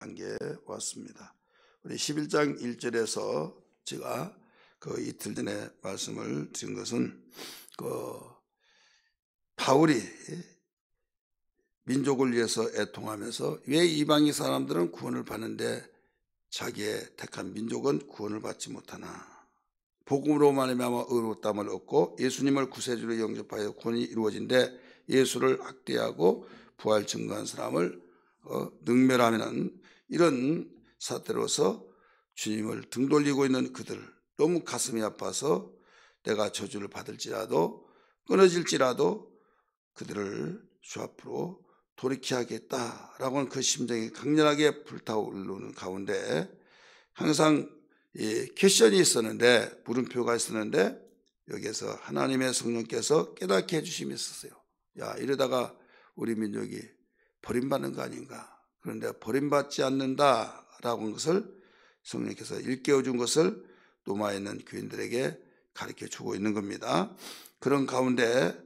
안겨왔습니다. 우리 11장 1절에서 제가 그 이틀 전에 말씀을 드린 것은 바울이 민족을 위해서 애통하면서 왜 이방인 사람들은 구원을 받는데 자기의 택한 민족은 구원을 받지 못하나, 복음으로 말미암아 의롭다함을 얻고 예수님을 구세주로 영접하여 구원이 이루어진데 예수를 학대하고 부활 증거한 사람을 능멸하는 이런 사태로서 주님을 등 돌리고 있는 그들, 너무 가슴이 아파서 내가 저주를 받을지라도 끊어질지라도 그들을 주 앞으로 돌이켜야 하겠다라고는 그 심정이 강렬하게 불타오르는 가운데 항상 퀘션이 있었는데, 물음표가 있었는데, 여기에서 하나님의 성령께서 깨닫게 해주심이 있었어요. 야, 이러다가 우리 민족이 버림받는 거 아닌가. 그런데 버림받지 않는다라고 하는 것을 성령께서 일깨워 준 것을 로마에 있는 교인들에게 가르쳐 주고 있는 겁니다. 그런 가운데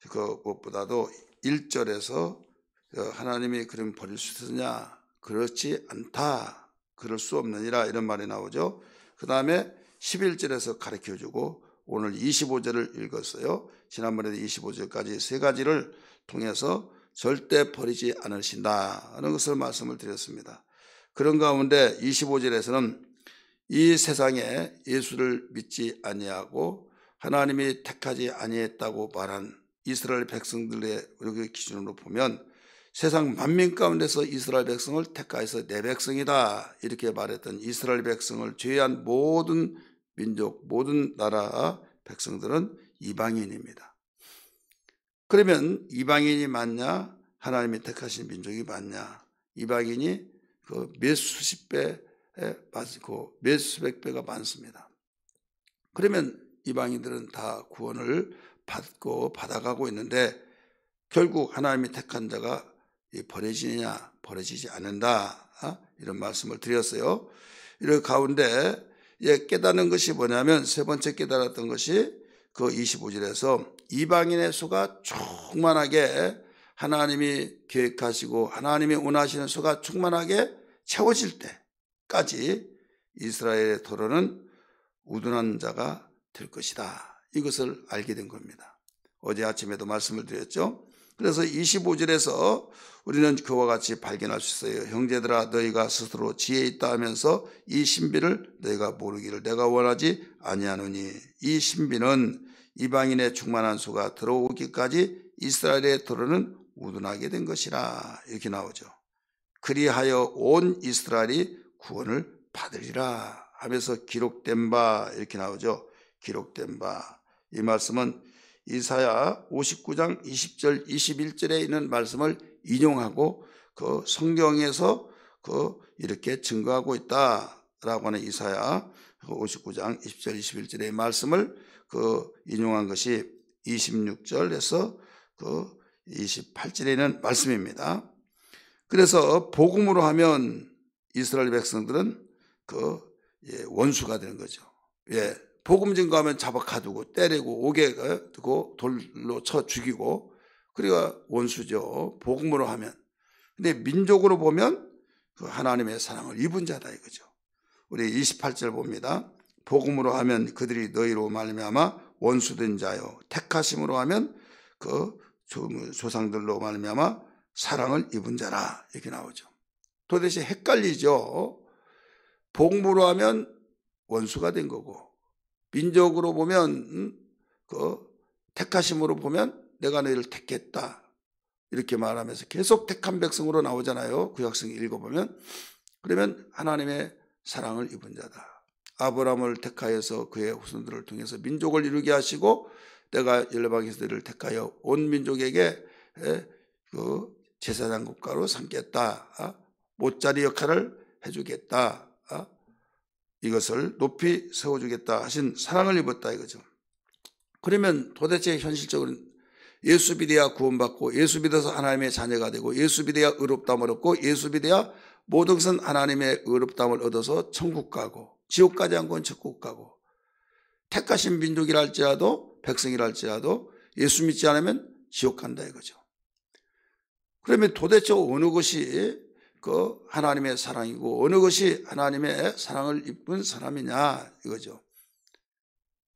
그것보다도 1절에서 하나님이 그럼 버릴 수 있느냐? 그렇지 않다. 그럴 수 없느니라, 이런 말이 나오죠. 그 다음에 11절에서 가르쳐 주고 오늘 25절을 읽었어요. 지난번에도 25절까지 세 가지를 통해서 절대 버리지 않으신다는 것을 말씀을 드렸습니다. 그런 가운데 25절에서는 이 세상에 예수를 믿지 아니하고 하나님이 택하지 아니했다고 말한 이스라엘 백성들의 기준으로 보면 세상 만민 가운데서 이스라엘 백성을 택하여서 내 백성이다 이렇게 말했던 이스라엘 백성을 제외한 모든 민족, 모든 나라 백성들은 이방인입니다. 그러면 이방인이 맞냐? 하나님이 택하신 민족이 맞냐? 이방인이 몇 수십 배 맞고 몇 수백 배가 많습니다. 그러면 이방인들은 다 구원을 받고 받아가고 있는데 결국 하나님이 택한 자가 버려지느냐? 버려지지 않는다. 이런 말씀을 드렸어요. 이런 가운데 깨닫는 것이 뭐냐면, 세 번째 깨달았던 것이 그 25절에서 이방인의 수가 충만하게 하나님이 계획하시고 하나님이 원하시는 수가 충만하게 채워질 때까지 이스라엘의 도로는 우둔한 자가 될 것이다. 이것을 알게 된 겁니다. 어제 아침에도 말씀을 드렸죠. 그래서 25절에서 우리는 그와 같이 발견할 수 있어요. 형제들아, 너희가 스스로 지혜 있다 하면서 이 신비를 너희가 모르기를 내가 원하지 아니하노니, 이 신비는 이방인의 충만한 수가 들어오기까지 이스라엘의 도로는 우둔하게 된 것이라, 이렇게 나오죠. 그리하여 온 이스라엘이 구원을 받으리라 하면서 기록된 바, 이렇게 나오죠. 기록된 바. 이 말씀은 이사야 59장 20절 21절에 있는 말씀을 인용하고 그 성경에서 이렇게 증거하고 있다라고 하는 이사야 59장 20절 21절의 말씀을 인용한 것이 26절에서 28절에 있는 말씀입니다. 그래서 복음으로 하면 이스라엘 백성들은 원수가 되는 거죠. 복음 증거하면 잡아 가두고 때리고 옥에 두고 돌로 쳐 죽이고, 그리고 원수죠. 복음으로 하면. 근데 민족으로 보면 하나님의 사랑을 입은 자다 이거죠. 우리 28절 봅니다. 복음으로 하면 그들이 너희로 말미암아 원수된 자요, 택하심으로 하면 조상들로 말미암아 사랑을 입은 자라, 이렇게 나오죠. 도대체 헷갈리죠. 복음으로 하면 원수가 된 거고, 민족으로 보면 택하심으로 보면 내가 너희를 택했다 이렇게 말하면서 계속 택한 백성으로 나오잖아요. 구약성 읽어보면. 그러면 하나님의 사랑을 입은 자다. 아브라함을 택하여서 그의 후손들을 통해서 민족을 이루게 하시고 내가 열방에서들을 택하여 온 민족에게 제사장 국가로 삼겠다. 못자리 역할을 해주겠다. 이것을 높이 세워주겠다 하신 사랑을 입었다 이거죠. 그러면 도대체 현실적으로 예수 믿어야 구원받고, 예수 믿어서 하나님의 자녀가 되고, 예수 믿어야 의롭다함을 얻고, 예수 믿어야 모든 것은 하나님의 의롭다함을 얻어서 천국 가고, 지옥 가지 않고는 천국 가고, 택하신 민족이라 할지라도 백성이라 할지라도 예수 믿지 않으면 지옥 간다 이거죠. 그러면 도대체 어느 것이 그 하나님의 사랑이고 어느 것이 하나님의 사랑을 입은 사람이냐 이거죠.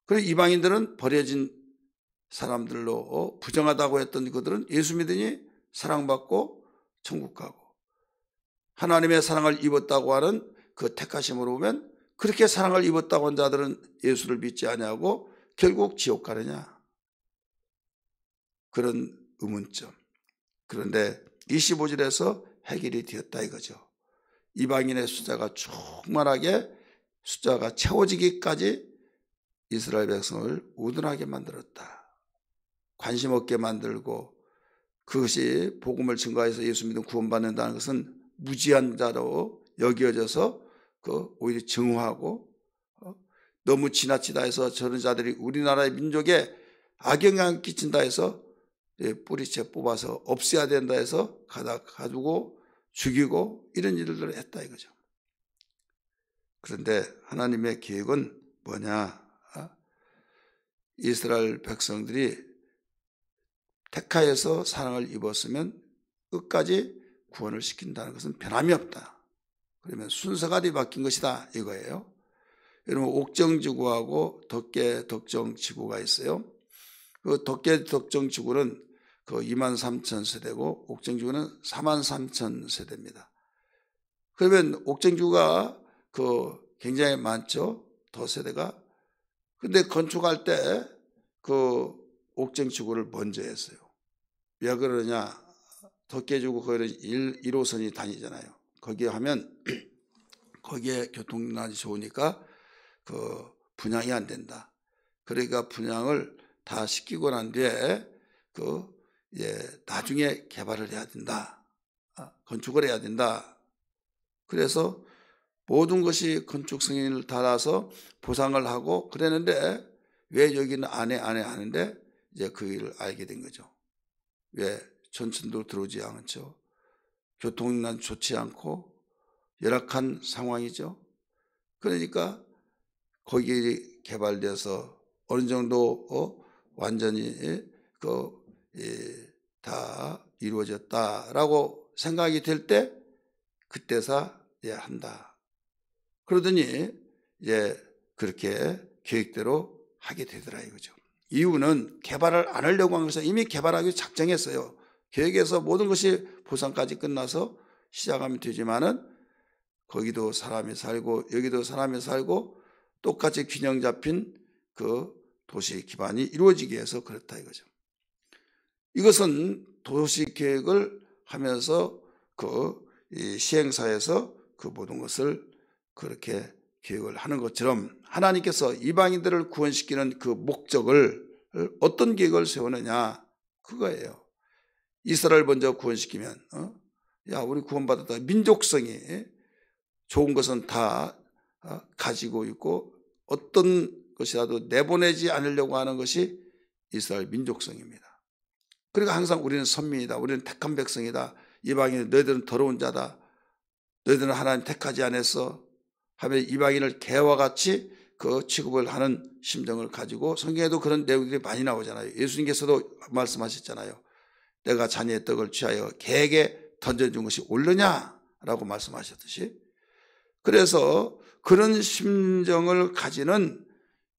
그리고 이방인들은 버려진 사람들로 부정하다고 했던 그들은 예수 믿으니 사랑받고 천국 가고, 하나님의 사랑을 입었다고 하는 그 택하심으로 보면 그렇게 사랑을 입었다고 한 자들은 예수를 믿지 아니하고 결국 지옥 가느냐, 그런 의문점. 그런데 25절에서 해결이 되었다 이거죠. 이방인의 숫자가 충만하게 숫자가 채워지기까지 이스라엘 백성을 우둔하게 만들었다. 관심 없게 만들고, 그것이 복음을 증거해서 예수 믿음 구원받는다는 것은 무지한 자로 여겨져서 오히려 증오하고, 너무 지나치다 해서 저런 자들이 우리나라의 민족에 악영향을 끼친다 해서 뿌리채 뽑아서 없애야 된다 해서 가두고 죽이고 이런 일들을 했다 이거죠. 그런데 하나님의 계획은 뭐냐? 이스라엘 백성들이 택하여서 사랑을 입었으면 끝까지 구원을 시킨다는 것은 변함이 없다. 그러면 순서가 뒤바뀐 것이다 이거예요. 여러분, 옥정지구하고 덕정지구가 있어요. 그 덕정지구는 그 23,000세대고 옥정지구는 43,000세대입니다. 그러면 옥정지구가 굉장히 많죠, 더 세대가. 근데 건축할 때 그 옥정지구를 먼저 했어요. 왜 그러냐? 덕계지구 거기는 1호선이 다니잖아요. 거기에 하면 거기에 교통난이 좋으니까 분양이 안 된다. 그러니까 분양을 다 시키고 난 뒤에 나중에 개발을 해야 된다. 건축을 해야 된다. 그래서 모든 것이 건축 승인을 달아서 보상을 하고 그랬는데, 왜 여기는 안 해 하는데 이제 그 일을 알게 된 거죠. 왜 전천도 들어오지 않죠. 교통난 좋지 않고 열악한 상황이죠. 그러니까 거기 개발돼서 어느 정도 완전히 다 이루어졌다라고 생각이 될 때 그때서 한다. 그러더니 이제 그렇게 계획대로 하게 되더라 이거죠. 이유는 개발을 안 하려고 한 것은 이미 개발하기 작정했어요. 계획에서 모든 것이 보상까지 끝나서 시작하면 되지만은 거기도 사람이 살고 여기도 사람이 살고 똑같이 균형 잡힌 그 도시 기반이 이루어지기 위해서 그렇다 이거죠. 이것은 도시 계획을 하면서 이 시행사에서 그 모든 것을 그렇게 계획을 하는 것처럼 하나님께서 이방인들을 구원시키는 그 목적을 어떤 계획을 세우느냐 그거예요. 이스라엘 먼저 구원시키면 우리 구원받았다. 민족성이 좋은 것은 다 가지고 있고 어떤 것이라도 내보내지 않으려고 하는 것이 이스라엘 민족성입니다. 그러니까 항상 우리는 선민이다. 우리는 택한 백성이다. 이방인 너희들은 더러운 자다. 너희들은 하나님 택하지 않았어. 하며 이방인을 개와 같이 취급을 하는 심정을 가지고 성경에도 그런 내용들이 많이 나오잖아요. 예수님께서도 말씀하셨잖아요. 내가 자녀의 떡을 취하여 개에게 던져준 것이 옳으냐라고 말씀하셨듯이, 그래서 그런 심정을 가지는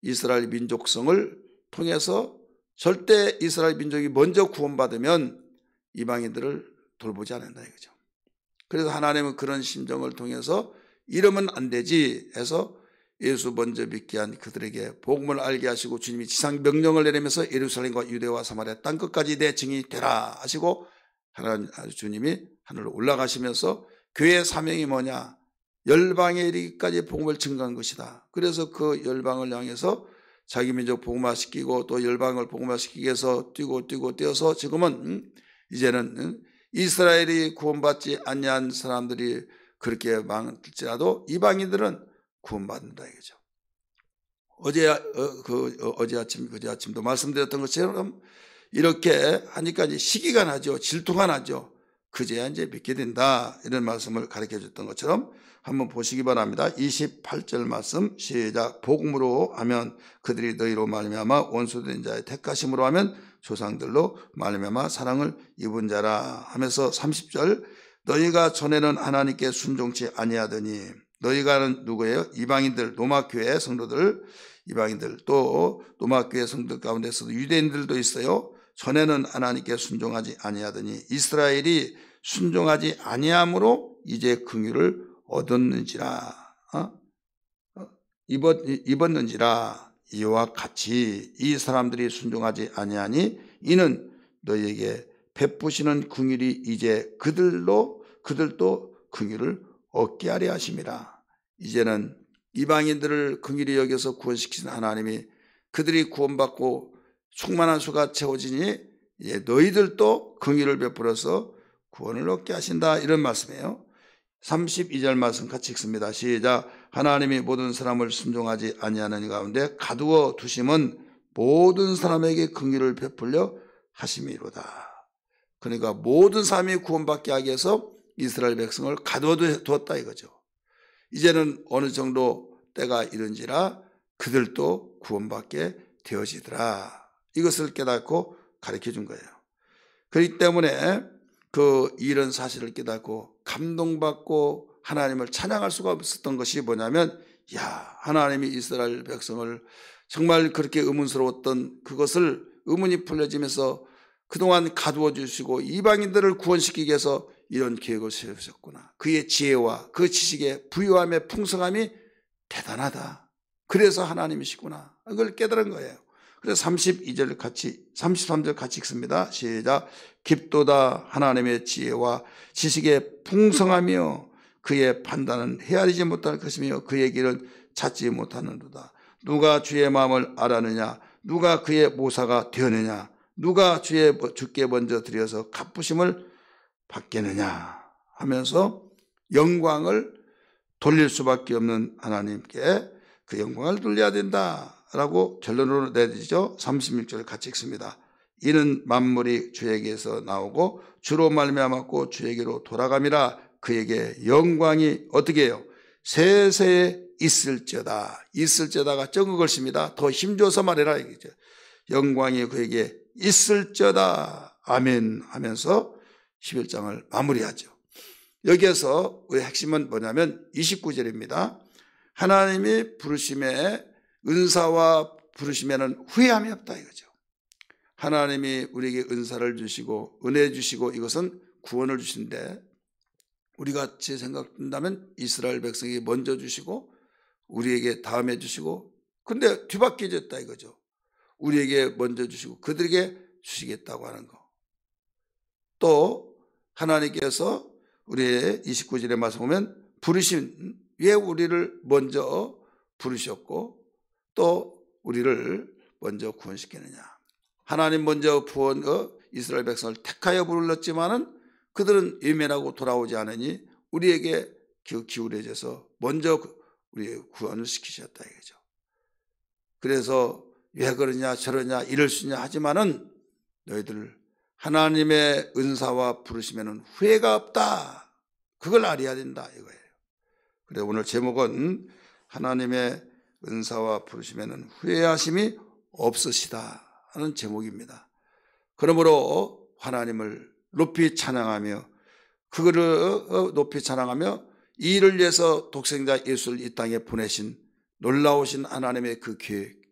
이스라엘 민족성을 통해서 절대 이스라엘 민족이 먼저 구원받으면 이방인들을 돌보지 않는다 이거죠. 그래서 하나님은 그런 심정을 통해서 이러면 안 되지 해서 예수 먼저 믿게 한 그들에게 복음을 알게 하시고 주님이 지상 명령을 내리면서 예루살렘과 유대와 사마리아 땅끝까지 내 증인이 되라 하시고 하나님 주님이 하늘로 올라가시면서 교회의 사명이 뭐냐? 열방에 이르기까지 복음을 증거한 것이다. 그래서 그 열방을 향해서 자기 민족 복음화시키고 또 열방을 복음화시키기 위해서 뛰어서 지금은 이제는 이스라엘이 구원받지 아니한 사람들이 그렇게 많을지라도 이방인들은 구원받는다 이거죠. 어제 아침 그제 아침도 말씀드렸던 것처럼 이렇게 하니까 이제 시기가 나죠. 질투가 나죠. 그제야 이제 믿게 된다 이런 말씀을 가르쳐 줬던 것처럼 한번 보시기 바랍니다. 28절 말씀 시작. 복음으로 하면 그들이 너희로 말미암아 원수된 자의 택하심으로 하면 조상들로 말미암아 사랑을 입은 자라 하면서 30절 너희가 전에는 하나님께 순종치 아니하더니 너희가는 누구예요? 이방인들, 로마교회 성도들, 이방인들, 또 로마교회 성도들 가운데서도 유대인들도 있어요. 전에는 하나님께 순종하지 아니하더니 이스라엘이 순종하지 아니함으로 이제 긍휼을 얻었는지라 입었는지라. 이와 같이 이 사람들이 순종하지 아니하니 이는 너희에게 베푸시는 긍휼이 이제 그들도 긍휼을 얻게 하려 하심이라. 이제는 이방인들을 긍휼히 여겨서 구원시키신 하나님이 그들이 구원받고 충만한 수가 채워지니 이제 너희들도 긍휼을 베풀어서 구원을 얻게 하신다, 이런 말씀이에요. 32절 말씀 같이 읽습니다. 시작. 하나님이 모든 사람을 순종하지 아니하는 가운데 가두어 두심은 모든 사람에게 긍휼을 베풀려 하심이로다. 그러니까 모든 사람이 구원받게 하기 위해서 이스라엘 백성을 가두어 두었다 이거죠. 이제는 어느 정도 때가 이른지라 그들도 구원받게 되어지더라. 이것을 깨닫고 가르쳐 준 거예요. 그렇기 때문에 그 이런 사실을 깨닫고 감동받고 하나님을 찬양할 수가 없었던 것이 뭐냐면, 하나님이 이스라엘 백성을 정말 그렇게 의문스러웠던 그것을 의문이 풀려지면서 그동안 가두어 주시고 이방인들을 구원시키기 위해서 이런 계획을 세우셨구나. 그의 지혜와 그 지식의 부유함의 풍성함이 대단하다. 그래서 하나님이시구나. 그걸 깨달은 거예요. 그래서 33절 같이 읽습니다. 시작. 깊도다 하나님의 지혜와 지식의 풍성하며 그의 판단은 헤아리지 못할 것이며 그의 길은 찾지 못하는도다. 누가 주의 마음을 알았느냐? 누가 그의 모사가 되었느냐? 누가 주께 먼저 드려서 갚으심을 받겠느냐? 하면서 영광을 돌릴 수밖에 없는 하나님께 그 영광을 돌려야 된다라고 결론으로 내리죠. 36절 같이 읽습니다. 이는 만물이 주에게서 나오고 주로 말미암았고 주에게로 돌아감이라. 그에게 영광이 어떻게 해요? 세세에 있을지어다. 있을지어다가 적은 것입니다. 더 힘줘서 말해라 이거죠. 영광이 그에게 있을지어다. 아멘 하면서 11장을 마무리하죠. 여기에서 우리 핵심은 뭐냐면 29절입니다. 하나님이 부르심에 은사와 부르심에는 후회함이 없다 이거죠. 하나님이 우리에게 은사를 주시고 은혜 주시고 이것은 구원을 주신데, 우리 같이 생각한다면 이스라엘 백성이 먼저 주시고 우리에게 다음에 주시고, 근데 뒤바뀌어졌다 이거죠. 우리에게 먼저 주시고 그들에게 주시겠다고 하는 거. 또 하나님께서 우리의 29절에 말씀 보면 부르신, 왜 우리를 먼저 부르셨고 또 우리를 먼저 구원시키느냐. 하나님 먼저 이스라엘 백성을 택하여 불렀지만은 그들은 외면하고 돌아오지 않으니 우리에게 기울여져서 먼저 우리의 구원을 시키셨다 이거죠. 그래서 왜 그러냐 저러냐 이럴 수 있냐 하지만은 너희들 하나님의 은사와 부르시면은 후회가 없다. 그걸 알아야 된다 이거예요. 그래서 오늘 제목은 하나님의 은사와 부르시면은 후회하심이 없으시다 하는 제목입니다. 그러므로 하나님을 높이 찬양하며 그거를 높이 찬양하며 이 일을 위해서 독생자 예수를 이 땅에 보내신 놀라우신 하나님의 그 계획,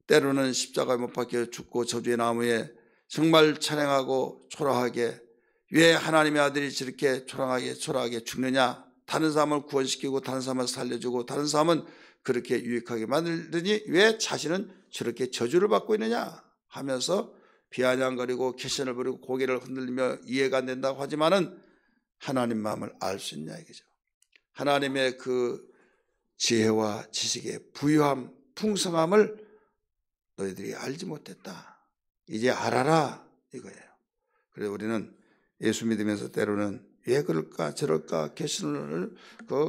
때로는 십자가에 못 박혀 죽고 저주의 나무에 정말 찬양하고 초라하게, 왜 하나님의 아들이 저렇게 초라하게 죽느냐, 다른 사람을 구원시키고 다른 사람을 살려주고 다른 사람은 그렇게 유익하게 만들더니 왜 자신은 저렇게 저주를 받고 있느냐 하면서 비아냥거리고 캐션을 부리고 고개를 흔들며 이해가 안 된다고 하지만은 하나님 마음을 알 수 있냐 이거죠. 하나님의 그 지혜와 지식의 부유함, 풍성함을 너희들이 알지 못했다. 이제 알아라 이거예요. 그래서 우리는 예수 믿으면서 때로는 왜 그럴까 저럴까 캐션을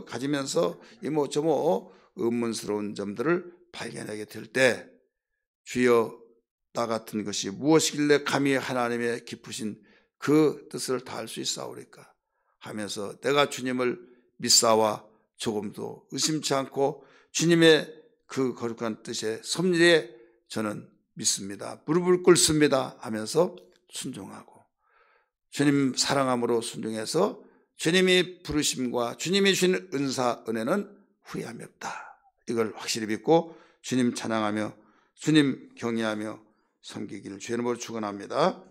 가지면서 이모저모 의문스러운 점들을 발견하게 될 때, 주여 나 같은 것이 무엇이길래 감히 하나님의 깊으신 그 뜻을 다 알 수 있사오리까 하면서 내가 주님을 믿사와 조금도 의심치 않고 주님의 그 거룩한 뜻의 섭리에 저는 믿습니다. 무릎을 꿇습니다 하면서 순종하고, 주님 사랑함으로 순종해서 주님이 부르심과 주님이 주신 은사, 은혜는 후회함이 없다. 이걸 확실히 믿고 주님 찬양하며 주님 경외하며 섬기기를 주의 이름으로 축원합니다.